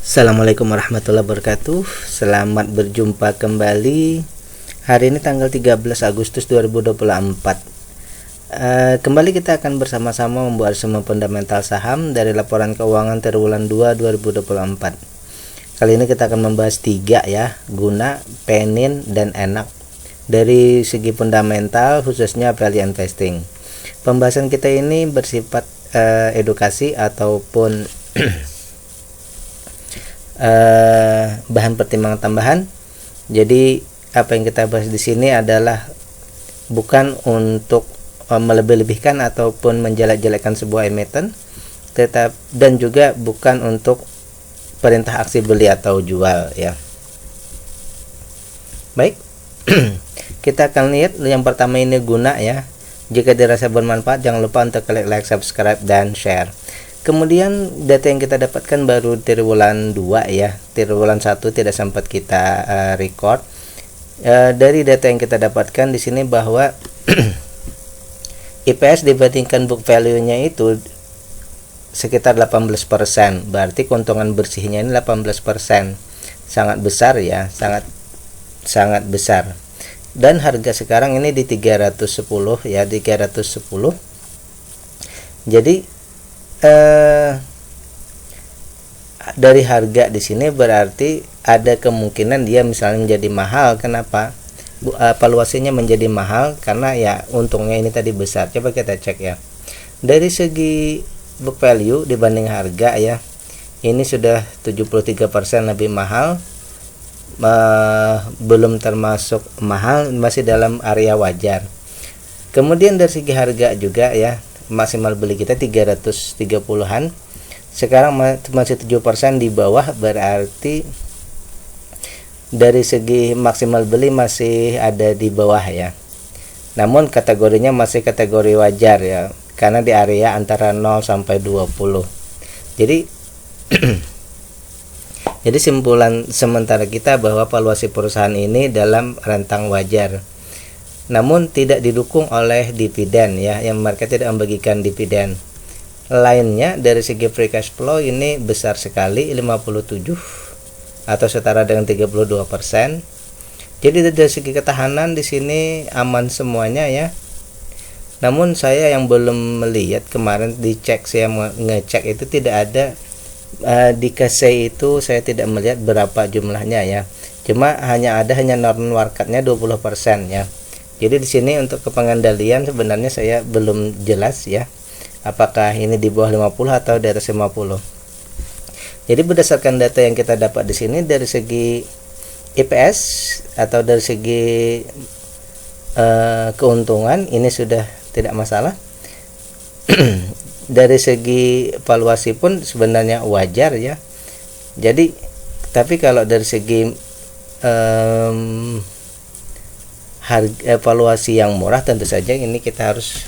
Assalamualaikum warahmatullahi wabarakatuh. Selamat berjumpa kembali. Hari ini tanggal 13 Agustus 2024. Kembali kita akan bersama-sama membuat semua fundamental saham dari laporan keuangan triwulan 2 2024. Kali ini kita akan membahas 3 ya, Guna, Penin, dan Enak. Dari segi fundamental khususnya value investing. Pembahasan kita ini bersifat edukasi ataupun bahan pertimbangan tambahan. Jadi apa yang kita bahas di sini adalah bukan untuk melebih-lebihkan ataupun menjelek-jelekan sebuah emiten, dan juga bukan untuk perintah aksi beli atau jual ya. Baik. Kita akan lihat yang pertama ini Guna ya. Jika dirasa bermanfaat jangan lupa untuk klik like, subscribe, dan share. Kemudian data yang kita dapatkan baru triwulan 2 ya. Triwulan 1 tidak sempat kita record. Dari data yang kita dapatkan di sini bahwa IPS dibandingkan book value-nya itu sekitar 18%. Berarti keuntungan bersihnya ini 18%. Sangat besar ya, sangat besar. Dan harga sekarang ini di 310 ya, 310. Jadi dari harga di sini berarti ada kemungkinan dia misalnya menjadi mahal. Kenapa? Valuasinya menjadi mahal karena ya untungnya ini tadi besar. Coba kita cek ya. Dari segi book value dibanding harga ya, ini sudah 73% lebih mahal. Belum termasuk mahal, masih dalam area wajar. Kemudian dari segi harga juga ya, maksimal beli kita 330-an. Sekarang masih 7% di bawah, berarti dari segi maksimal beli masih ada di bawah ya. Namun kategorinya masih kategori wajar ya, karena di area antara 0 sampai 20. Jadi jadi simpulan sementara kita bahwa valuasi perusahaan ini dalam rentang wajar. Namun tidak didukung oleh dividen ya, yang mereka tidak membagikan dividen. Lainnya dari segi free cash flow ini besar sekali, 57 atau setara dengan 32%. Jadi dari segi ketahanan di sini aman semuanya ya. Namun saya yang belum melihat, kemarin dicek, saya ngecek itu tidak ada di KC itu saya tidak melihat berapa jumlahnya ya. Cuma hanya non marketnya 20% ya. Jadi di sini untuk kepengandalian sebenarnya saya belum jelas ya, apakah ini di bawah 50 atau di atas 50. Jadi berdasarkan data yang kita dapat di sini dari segi IPS atau dari segi keuntungan ini sudah tidak masalah. Dari segi valuasi pun sebenarnya wajar ya. Jadi tapi kalau dari segi harga evaluasi yang murah, tentu saja ini kita harus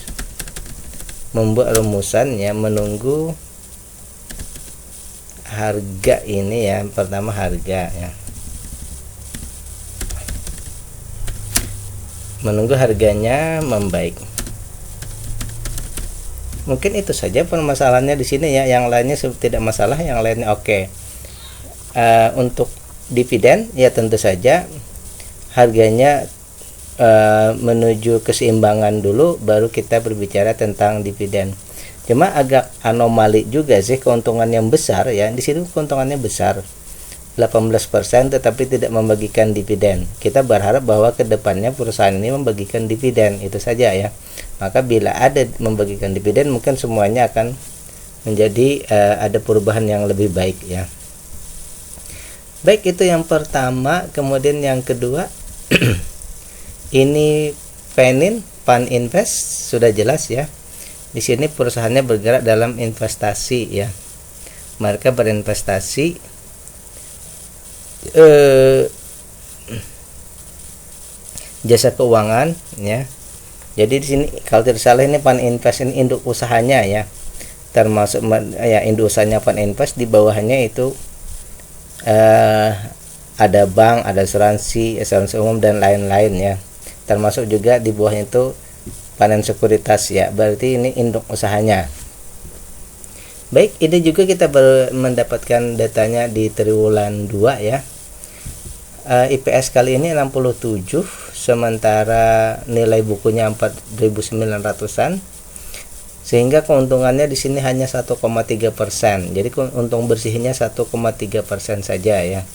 membuat rumusan ya, menunggu harga ini ya. Pertama harga ya, menunggu harganya membaik. Mungkin itu saja permasalahannya di sini ya. Yang lainnya tidak masalah, yang lainnya oke. Untuk dividen ya tentu saja harganya menuju keseimbangan dulu, baru kita berbicara tentang dividen. Cuma agak anomali juga sih keuntungan yang besar ya. Di situ keuntungannya besar 18% tetapi tidak membagikan dividen. Kita berharap bahwa kedepannya perusahaan ini membagikan dividen, itu saja ya. Maka bila ada membagikan dividen, mungkin semuanya akan menjadi ada perubahan yang lebih baik ya. Baik, itu yang pertama. Kemudian yang kedua ini Penin, Pan Invest, sudah jelas ya. Di sini perusahaannya bergerak dalam investasi ya. Mereka berinvestasi jasa keuangan ya. Jadi di sini kalau tidak salah ini Pan Invest ini induk usahanya ya, termasuk ya induk usahanya Pan Invest. Di bawahnya itu ada bank, ada asuransi umum dan lain-lain ya. Termasuk juga di bawahnya itu Panen Sekuritas ya. Berarti ini induk usahanya. Baik, ini juga kita mendapatkan datanya di triwulan 2 ya. IPS kali ini 67, sementara nilai bukunya 4.900-an, sehingga keuntungannya di sini hanya 1,3%. Jadi untung bersihnya 1,3% saja ya.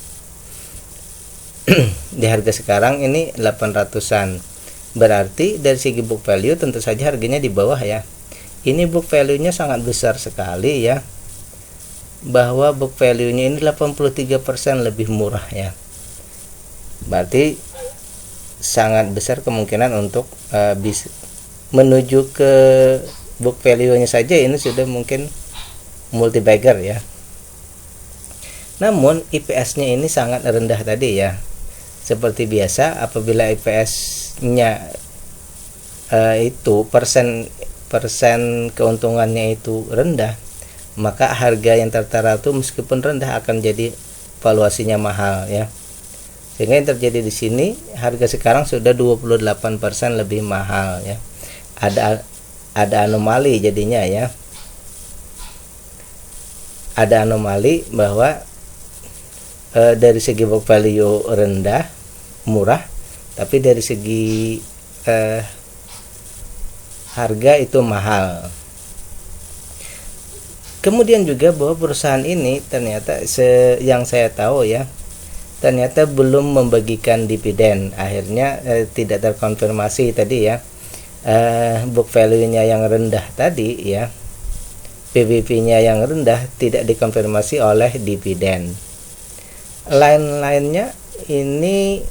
Di harga sekarang ini 800-an. Berarti dari segi book value tentu saja harganya di bawah ya. Ini book value-nya sangat besar sekali ya. Bahwa book value-nya ini 83% lebih murah ya. Berarti sangat besar kemungkinan untuk bisa menuju ke book value-nya saja ini sudah mungkin multi bagger ya. Namun IPS-nya ini sangat rendah tadi ya. Seperti biasa, apabila IPS-nya itu persen keuntungannya itu rendah, maka harga yang tertera itu meskipun rendah akan jadi valuasinya mahal ya. Sehingga yang terjadi di sini, harga sekarang sudah 28% lebih mahal ya. Ada anomali jadinya ya. Ada anomali bahwa dari segi book value rendah, murah, tapi dari segi harga itu mahal. Kemudian juga bahwa perusahaan ini ternyata yang saya tahu ya, ternyata belum membagikan dividen. Akhirnya tidak terkonfirmasi tadi ya, book value-nya yang rendah tadi ya, PBV-nya yang rendah tidak dikonfirmasi oleh dividen. Lain-lainnya ini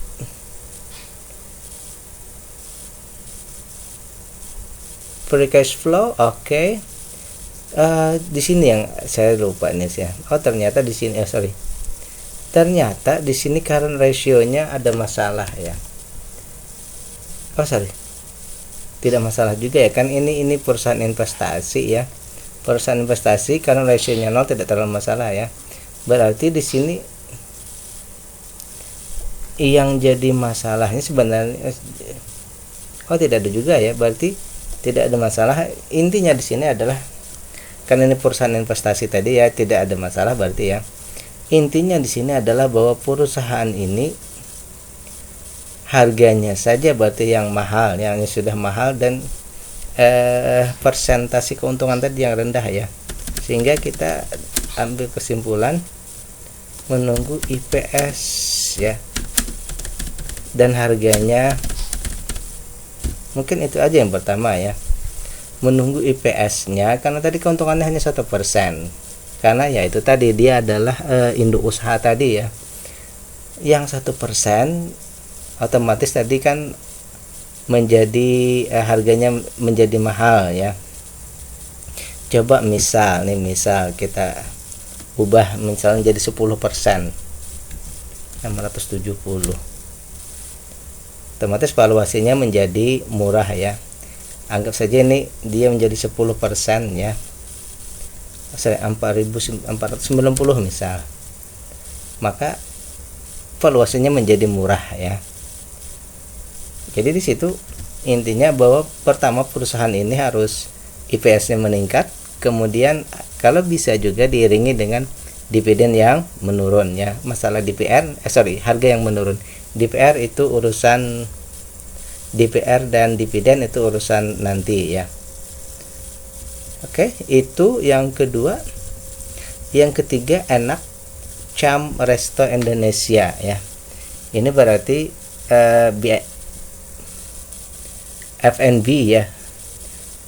free cash flow, oke. Di sini yang saya lupa nih ya. Oh ternyata di sini, ternyata di sini current ratio-nya ada masalah ya. Oh tidak masalah juga ya, kan ini perusahaan investasi ya. Perusahaan investasi current ratio-nya 0, tidak terlalu masalah ya. Berarti di sini yang jadi masalahnya sebenarnya tidak ada juga ya. Berarti tidak ada masalah. Intinya di sini adalah karena ini perusahaan investasi tadi ya, tidak ada masalah berarti ya. Intinya di sini adalah bahwa perusahaan ini harganya saja berarti yang mahal, yang sudah mahal, dan persentase keuntungan tadi yang rendah ya. Sehingga kita ambil kesimpulan menunggu IPS ya, dan harganya mungkin itu aja yang pertama ya, menunggu IPS-nya, karena tadi keuntungannya hanya 1%. Karena ya itu tadi dia adalah induk usaha tadi ya, yang 1% otomatis tadi kan menjadi harganya menjadi mahal ya. Coba misal kita ubah misalnya jadi 10%, 670, otomatis valuasinya menjadi murah ya. Anggap saja ini dia menjadi 10% ya, 4.490 misal, maka valuasinya menjadi murah ya. Jadi di situ intinya bahwa pertama perusahaan ini harus IPS-nya meningkat, kemudian kalau bisa juga diiringi dengan dividen yang menurun ya. Masalah harga yang menurun. DPR itu urusan, DPR dan dividen itu urusan nanti ya. Oke, itu yang kedua. Yang ketiga, Enak Cham Resto Indonesia ya. Ini berarti F&B ya,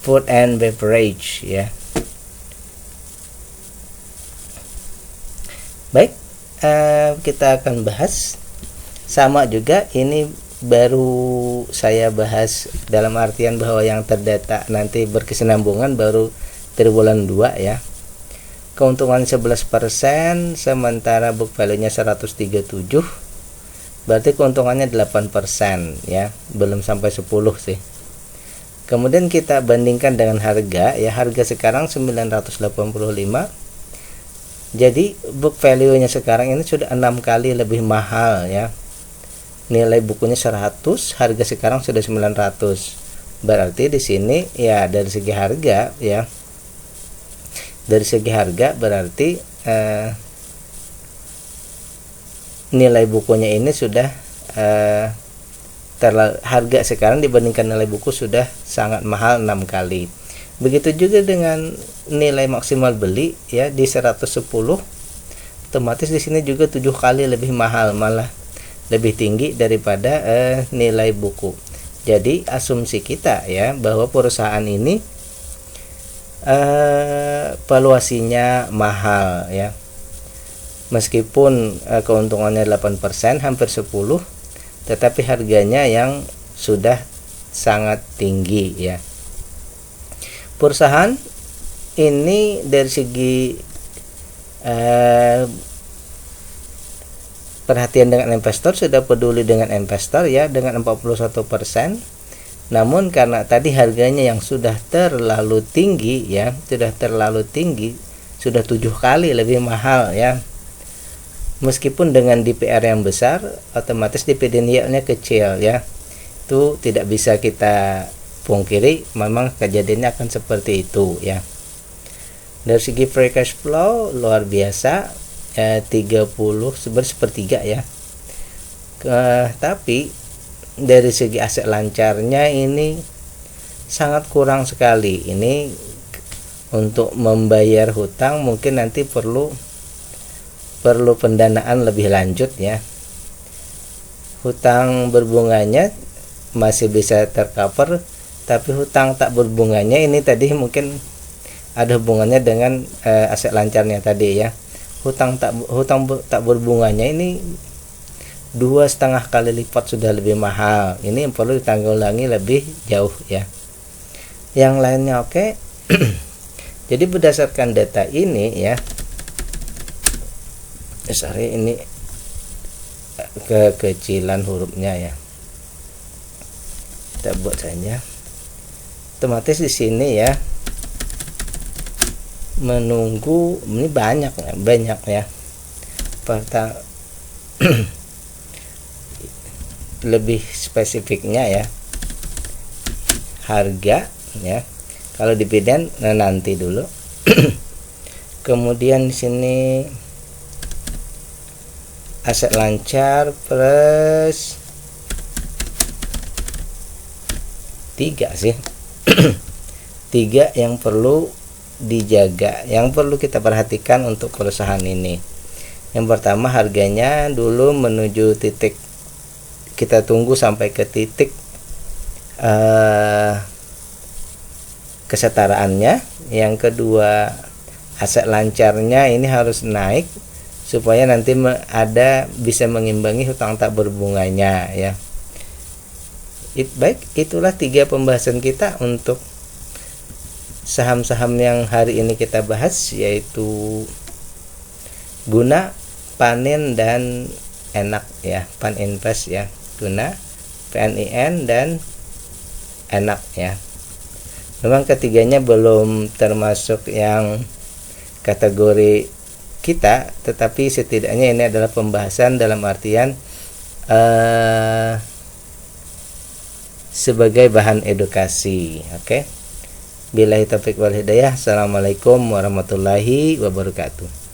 food and beverage ya. Baik, kita akan bahas sama juga. Ini baru saya bahas dalam artian bahwa yang terdata nanti berkesinambungan baru triwulan 2 ya. Keuntungan 11%, sementara book value-nya 137, berarti keuntungannya 8% ya, belum sampai 10 sih. Kemudian kita bandingkan dengan harga ya, harga sekarang 985. Jadi book value-nya sekarang ini sudah 6 kali lebih mahal ya. Nilai bukunya 100, harga sekarang sudah 900. Berarti di sini ya dari segi harga ya, Dari segi harga berarti nilai bukunya ini sudah harga sekarang dibandingkan nilai buku sudah sangat mahal 6 kali. Begitu juga dengan nilai maksimal beli ya di 110, otomatis di sini juga 7 kali lebih mahal, malah lebih tinggi daripada nilai buku. Jadi asumsi kita ya bahwa perusahaan ini valuasinya mahal ya. Meskipun keuntungannya 8%, hampir 10, tetapi harganya yang sudah sangat tinggi ya. Perusahaan ini dari segi perhatian dengan investor, sudah peduli dengan investor ya dengan 41%. Namun karena tadi harganya yang sudah terlalu tinggi ya, sudah 7 kali lebih mahal ya. Meskipun dengan DPR yang besar, otomatis dividend yield-nya kecil ya. Itu tidak bisa kita pungkiri, memang kejadiannya akan seperti itu ya. Dari segi free cash flow luar biasa, 30 sepertiga ya. Tapi dari segi aset lancarnya ini sangat kurang sekali. Ini untuk membayar hutang mungkin nanti perlu pendanaan lebih lanjut ya. Hutang berbunganya masih bisa tercover, tapi hutang tak berbunganya ini tadi mungkin ada hubungannya dengan aset lancarnya tadi ya. Hutang tak berbunganya ini 2,5 kali lipat sudah lebih mahal. Ini yang perlu ditanggulangi lebih jauh ya. Yang lainnya oke. Jadi berdasarkan data ini ya, ini kekecilan hurufnya ya, kita buat saja. Otomatis di sini ya menunggu ini banyak ya. Lebih spesifiknya ya, harga ya. Kalau dividen nanti dulu. Kemudian di sini aset lancar plus 3 sih. 3 yang perlu dijaga, yang perlu kita perhatikan untuk perusahaan ini. Yang pertama, harganya dulu menuju titik, kita tunggu sampai ke titik kesetaraannya. Yang kedua, aset lancarnya ini harus naik supaya nanti bisa mengimbangi hutang tak berbunganya ya. Baik, itulah 3 pembahasan kita untuk saham-saham yang hari ini kita bahas, yaitu Guna, Panin, dan Enak ya. Paninvest ya, Guna, PNIN, dan Enak ya. Memang ketiganya belum termasuk yang kategori kita, tetapi setidaknya ini adalah pembahasan dalam artian sebagai bahan edukasi. Oke. Billahi taufiq wal hidayah. Assalamualaikum warahmatullahi wabarakatuh.